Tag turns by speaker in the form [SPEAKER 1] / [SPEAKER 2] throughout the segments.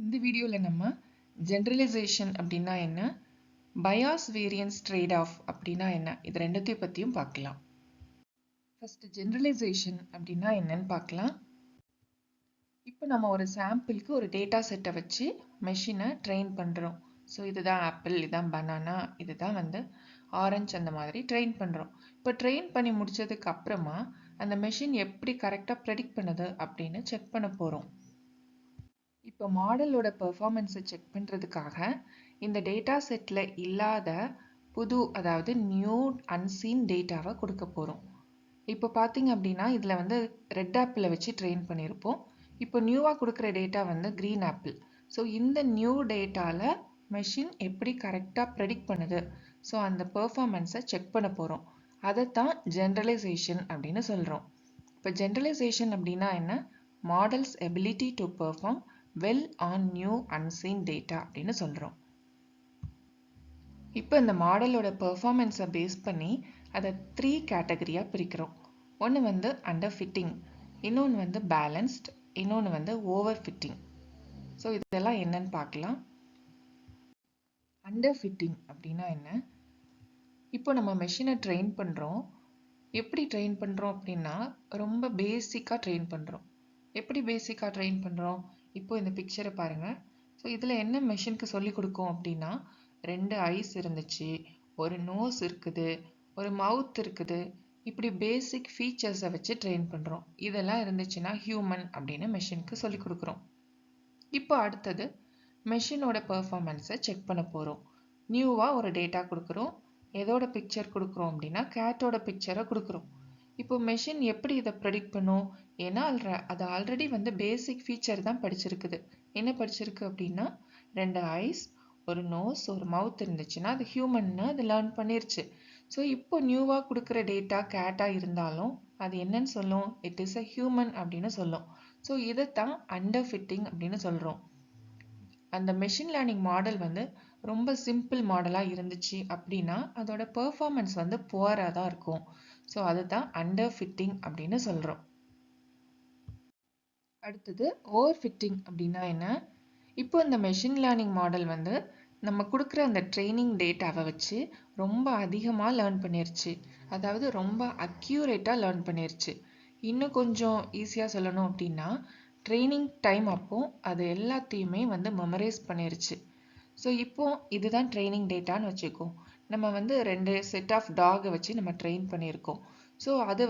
[SPEAKER 1] இந்த வீடியோவில் நம்ம ஜென்ரலைசேஷன் அப்படின்னா என்ன, பயாஸ் வேரியன்ஸ் ட்ரேட் ஆஃப் அப்படின்னா என்ன, இது ரெண்டுத்தையும் பற்றியும் பார்க்கலாம். ஃபர்ஸ்ட் ஜென்ரலைசேஷன் அப்படின்னா என்னன்னு பார்க்கலாம். இப்போ நம்ம ஒரு சாம்பிளுக்கு ஒரு டேட்டா செட்டை வச்சு மெஷினை ட்ரெயின் பண்ணுறோம். ஸோ இதுதான் ஆப்பிள், இதுதான் பனானா, இதுதான் ஆரஞ்சு, அந்த மாதிரி ட்ரெயின் பண்ணுறோம். இப்போ ட்ரெயின் பண்ணி முடிச்சதுக்கு அப்புறமா அந்த மெஷின் எப்படி கரெக்டாக ப்ரெடிக்ட் பண்ணுது அப்படின்னு செக் பண்ண போகிறோம். இப்போ மாடலோட பெர்ஃபார்மன்ஸை செக் பண்ணுறதுக்காக இந்த டேட்டா செட்டில் இல்லாத புது, அதாவது நியூ அன்சீன் டேட்டாவை கொடுக்க போகிறோம். இப்போ பார்த்தீங்க அப்படின்னா இதில் ரெட் ஆப்பிளை வச்சு ட்ரெயின் பண்ணியிருப்போம். இப்போ நியூவாக கொடுக்குற டேட்டா க்ரீன் ஆப்பிள். ஸோ இந்த நியூ டேட்டாவில் மெஷின் எப்படி கரெக்டாக ப்ரெடிக்ட் பண்ணுது, ஸோ அந்த பெர்ஃபார்மன்ஸை செக் பண்ண போகிறோம். அதைத்தான் ஜென்ரலைசேஷன் அப்படின்னு சொல்கிறோம். இப்போ ஜென்ரலைசேஷன் அப்படின்னா என்ன, models ability to perform well on new unseen data அப்படின்னு சொல்கிறோம். இப்போ இந்த மாடலோட பெர்ஃபார்மன்ஸை பேஸ் பண்ணி அதை 3 கேட்டகரியாக பிரிக்கிறோம். ஒன்று அண்டர் ஃபிட்டிங், இன்னொன்று பேலன்ஸ்ட், இன்னொன்று ஓவர் ஃபிட்டிங். ஸோ இதெல்லாம் என்னன்னு பார்க்கலாம். அண்டர் ஃபிட்டிங் அப்படின்னா என்ன, இப்போ நம்ம மெஷினை ட்ரெயின் பண்ணுறோம். எப்படி ட்ரெயின் பண்ணுறோம் அப்படின்னா ரொம்ப பேசிக்காக ட்ரெயின் பண்ணுறோம். எப்படி பேசிக்காக ட்ரெயின் பண்ணுறோம், இப்போ இந்த பிக்சரை பாருங்கள். ஸோ இதில் என்ன மெஷினுக்கு சொல்லி கொடுக்கும் அப்படின்னா 2 ஐஸ் இருந்துச்சு, ஒரு நோஸ் இருக்குது, ஒரு மவுத் இருக்குது, இப்படி பேசிக் ஃபீச்சர்ஸை வச்சு ட்ரெயின் பண்ணுறோம். இதெல்லாம் இருந்துச்சுன்னா ஹியூமன் அப்படின்னு மெஷினுக்கு சொல்லி கொடுக்குறோம். இப்போ அடுத்தது மெஷினோட பெர்ஃபார்மன்ஸை செக் பண்ண போகிறோம். நியூவாக ஒரு டேட்டா கொடுக்குறோம். எதோட பிக்சர் கொடுக்குறோம் அப்படின்னா கேட்டோட பிக்சரை கொடுக்குறோம். இப்போ மெஷின் எப்படி இதை ப்ரெடிக்ட் பண்ணும், ஏன்னா அது ஆல்ரெடி பேசிக் ஃபீச்சர் தான் படிச்சிருக்குது. என்ன படிச்சிருக்கு அப்படின்னா 2 ஐஸ், ஒரு நோஸ், ஒரு மவுத் இருந்துச்சுன்னா அது ஹியூமன்னு அது லேர்ன் பண்ணிருச்சு. ஸோ இப்போ நியூவாக கொடுக்குற டேட்டா கேட்டாக இருந்தாலும் அது என்னன்னு சொல்லும், இட் இஸ் அ ஹியூமன் அப்படின்னு சொல்லும். ஸோ இதைத்தான் அண்டர் ஃபிட்டிங் அப்படின்னு சொல்கிறோம். அந்த மெஷின் லேர்னிங் மாடல் ரொம்ப சிம்பிள் மாடலாக இருந்துச்சு அப்படின்னா அதோட பெர்ஃபார்மன்ஸ் புவராக தான் இருக்கும். ஸோ அதுதான் அண்டர் ஃபிட்டிங் அப்படின்னு சொல்கிறோம். அடுத்தது ஓவர் ஃபிட்டிங் அப்படின்னா என்ன, இப்போ இந்த மெஷின் லேர்னிங் மாடல் நம்ம கொடுக்குற அந்த ட்ரைனிங் டேட்டாவை வச்சு ரொம்ப அதிகமாக லேர்ன் பண்ணிருச்சு, அதாவது ரொம்ப அக்யூரேட்டாக லேர்ன் பண்ணிருச்சு. இன்னும் கொஞ்சம் ஈஸியாக சொல்லணும் அப்படின்னா ட்ரைனிங் டைம் அப்போ அது எல்லாத்தையுமே மெமரைஸ் பண்ணிருச்சு. ஸோ இப்போ இதுதான் ட்ரைனிங் டேட்டான்னு வச்சுக்கோ. நம்ம 2 செட் ஆஃப் டாகை வச்சு நம்ம ட்ரெயின் பண்ணியிருக்கோம். ஸோ அது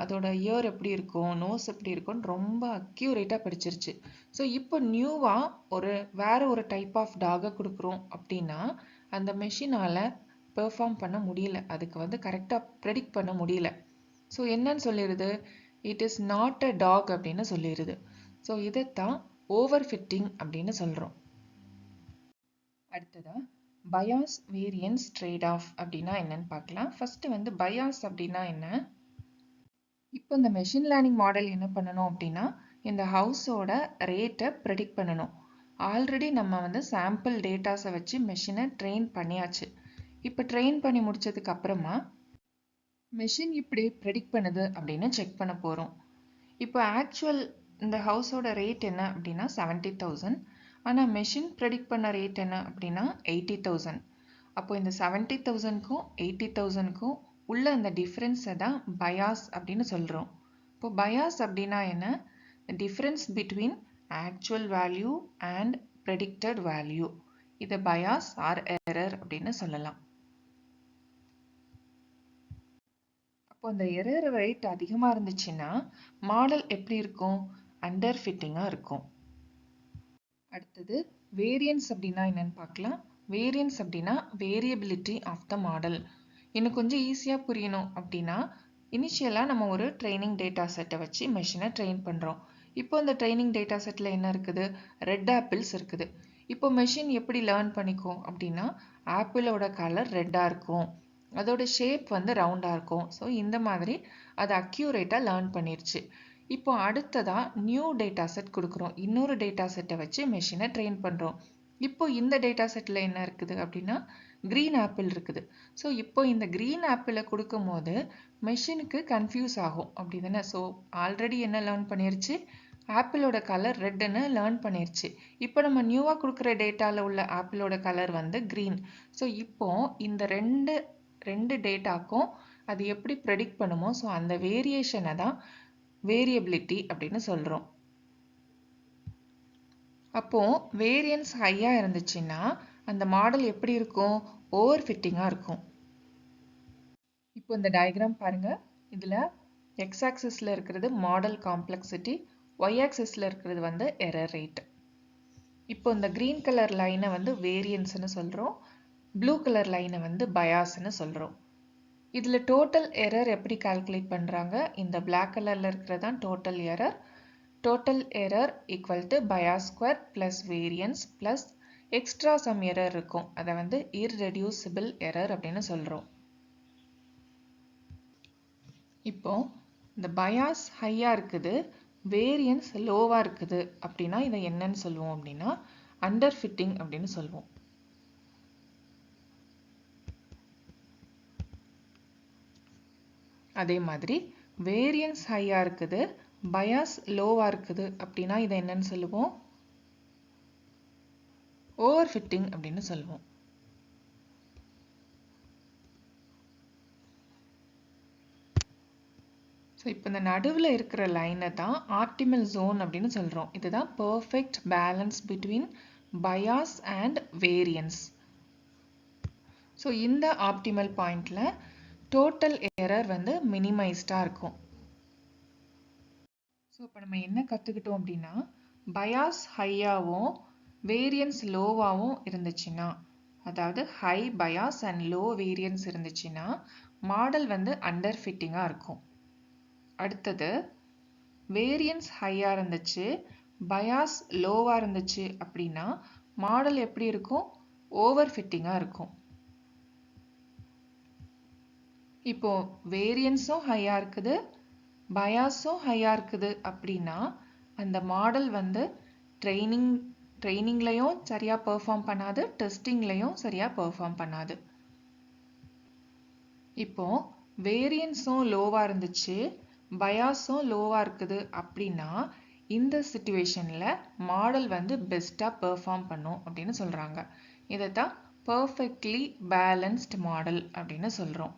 [SPEAKER 1] அதோட இயர் எப்படி இருக்கும், நோஸ் எப்படி இருக்கும்னு ரொம்ப அக்யூரேட்டாக படிச்சிருச்சு. ஸோ இப்போ நியூவாக வேற ஒரு டைப் ஆஃப் டாகை கொடுக்குறோம் அப்படின்னா அந்த மெஷினால் பெர்ஃபார்ம் பண்ண முடியல, அதுக்கு கரெக்டாக ப்ரெடிக்ட் பண்ண முடியல. ஸோ என்னன்னு சொல்லிடுது, it is not a dog அப்படின்னு சொல்லிடுது. ஸோ இதைத்தான் ஓவர் ஃபிட்டிங் அப்படின்னு சொல்கிறோம். அடுத்ததா பயாஸ் வேரியன்ஸ் ட்ரேட் ஆஃப் அப்படின்னா என்னன்னு பார்க்கலாம். ஃபர்ஸ்ட் பயாஸ் அப்படின்னா என்ன, இப்போ இந்த மெஷின் லேர்னிங் மாடல் என்ன பண்ணணும் அப்படின்னா இந்த ஹவுஸோட ரேட்டை ப்ரெடிக்ட் பண்ணணும். ஆல்ரெடி நம்ம சாம்பிள் டேட்டாஸை வச்சு மெஷினை ட்ரெயின் பண்ணியாச்சு. இப்போ ட்ரெயின் பண்ணி முடிச்சதுக்கு அப்புறமா மெஷின் இப்படி ப்ரெடிக்ட் பண்ணுது அப்படின்னு செக் பண்ண போகிறோம். இப்போ ஆக்சுவல் இந்த ஹவுஸோட ரேட் என்ன அப்படின்னா 70,000, ஆனால் மெஷின் ப்ரெடிக்ட் பண்ண ரேட் என்ன அப்படின்னா 80,000. அப்போ இந்த 70,000க்கும் 80,000க்கும் உள்ள அந்த டிஃப்ரென்ஸை தான் பயாஸ் அப்படின்னு சொல்கிறோம். இப்போ பயாஸ் அப்படின்னா என்ன, difference between actual value and predicted value. இதை பயாஸ் ஆர் எரர் அப்படின்னு சொல்லலாம். அப்போ அந்த எரர் ரேட் அதிகமாக இருந்துச்சுன்னா மாடல் எப்படி இருக்கும், அண்டர் ஃபிட்டிங்காக இருக்கும். அடுத்தது வேரியன்ஸ் அப்படின்னா என்னன்னு பார்க்கலாம். வேரியன்ஸ் அப்படின்னா வேரியபிலிட்டி ஆஃப் த மாடல். இன்னும் கொஞ்சம் ஈஸியாக புரியணும் அப்படின்னா இனிஷியலாக நம்ம ஒரு ட்ரைனிங் டேட்டா செட்டை வச்சு மெஷினை ட்ரெயின் பண்ணுறோம். இப்போ இந்த ட்ரைனிங் டேட்டா செட்டில் என்ன இருக்குது, ரெட் ஆப்பிள்ஸ் இருக்குது. இப்போ மெஷின் எப்படி லேர்ன் பண்ணிக்கும் அப்படின்னா ஆப்பிளோட கலர் ரெட்டாக இருக்கும், அதோட ஷேப் ரவுண்டாக இருக்கும். ஸோ இந்த மாதிரி அது அக்யூரேட்டாக லேர்ன் பண்ணிருச்சு. இப்போ அடுத்ததா நியூ டேட்டா செட் கொடுக்குறோம், இன்னொரு டேட்டா செட்டை வச்சு மெஷினை ட்ரெயின் பண்ணுறோம். இப்போ இந்த டேட்டா செட்டில் என்ன இருக்குது அப்படின்னா க்ரீன் ஆப்பிள் இருக்குது. ஸோ இப்போ இந்த க்ரீன் ஆப்பிளை கொடுக்கும் போது மெஷினுக்கு கன்ஃபியூஸ் ஆகும் அப்படி தானே. ஸோ ஆல்ரெடி என்ன லேர்ன் பண்ணிருச்சு, ஆப்பிளோட கலர் ரெட்னு லேர்ன் பண்ணிருச்சு. இப்போ நம்ம நியூவாக கொடுக்குற டேட்டாவில் உள்ள ஆப்பிளோட கலர் வந்து க்ரீன். ஸோ இப்போ இந்த ரெண்டு டேட்டாக்கும் அது எப்படி ப்ரெடிக்ட் பண்ணுமோ ஸோ அந்த வேரியேஷனை தான் வேரியபிலிட்டி அப்படின்னு சொல்கிறோம். அப்போ வேரியன்ஸ் ஹையாக இருந்துச்சுன்னா அந்த மாடல் எப்படி இருக்கும்? ஓவர் ஃபிட்டிங்காக இருக்கும். இப்போ இந்த டயக்ராம் பாருங்க. இதில் எக்ஸ் ஆக்சிஸில் இருக்கிறது மாடல் காம்ப்ளெக்சிட்டி, ஒய் ஆக்சிஸில் இருக்கிறது வந்து எரர் ரேட். இப்போ இந்த க்ரீன் கலர் லைனை வந்து வேரியன்ஸ்னு சொல்கிறோம், ப்ளூ கலர் லைனை வந்து பயாஸ்ன்னு சொல்கிறோம். இதில் டோட்டல் எரர் எப்படி கால்குலேட் பண்ணுறாங்க? இந்த பிளாக் கலரில் இருக்கிறது தான் total error. Total error equal to bias square plus variance plus extra sum error இருக்கும், அதை வந்து இர்ரெடியூசிபிள் எரர் அப்படின்னு சொல்கிறோம். இப்போ இந்த பயாஸ் ஹையாக இருக்குது, வேரியன்ஸ் லோவாக இருக்குது அப்படின்னா இதை என்னன்னு சொல்லுவோம் அப்படின்னா அண்டர் ஃபிட்டிங் அப்படின்னு சொல்லுவோம். அதே மாதிரி வேரியன்ஸ் ஹையாக இருக்குது, பயாஸ் லோவாக இருக்குது அப்படின்னா இதை என்னன்னு சொல்லுவோம்? ஓவர் ஃபிட்டிங் அப்படின்னு சொல்லுவோம். ஸோ இப்போ இந்த நடுவில் இருக்கிற லைனை தான் ஆப்டிமல் ஜோன் அப்படின்னு சொல்கிறோம். இதுதான் perfect balance between bias and variance. So இந்த ஆப்டிமல் பாயிண்டில் டோட்டல் எரர் வந்து மினிமைஸ்டாக இருக்கும். ஸோ இப்போ நம்ம என்ன கற்றுக்கிட்டோம் அப்படின்னா, பயாஸ் ஹையாகவும் வேரியன்ஸ் லோவாகவும் இருந்துச்சுன்னா, அதாவது high bias and low variance இருந்துச்சுன்னா மாடல் வந்து அண்டர் ஃபிட்டிங்காக இருக்கும். அடுத்தது வேரியன்ஸ் ஹையாக இருந்துச்சு, பயாஸ் லோவாக இருந்துச்சு அப்படின்னா மாடல் எப்படி இருக்கும்? ஓவர் ஃபிட்டிங்காக இருக்கும். இப்போ வேரியன்ஸும் ஹையாக இருக்குது, பயாஸும் ஹையாக இருக்குது அப்படின்னா அந்த மாடல் வந்து ட்ரைனிங்லையும் சரியாக பெர்ஃபார்ம் பண்ணாது, டெஸ்டிங்லையும் சரியாக பெர்ஃபார்ம் பண்ணாது. இப்போ வேரியன்ஸும் லோவாக இருந்துச்சு, பயாஸும் லோவாக இருக்குது அப்படின்னா இந்த சிச்சுவேஷனில் மாடல் வந்து பெஸ்ட்டாக பெர்ஃபார்ம் பண்ணும் அப்படின்னு சொல்கிறாங்க. இதை தான் பர்ஃபெக்ட்லி பேலன்ஸ்ட் மாடல் அப்படின்னு சொல்கிறோம்.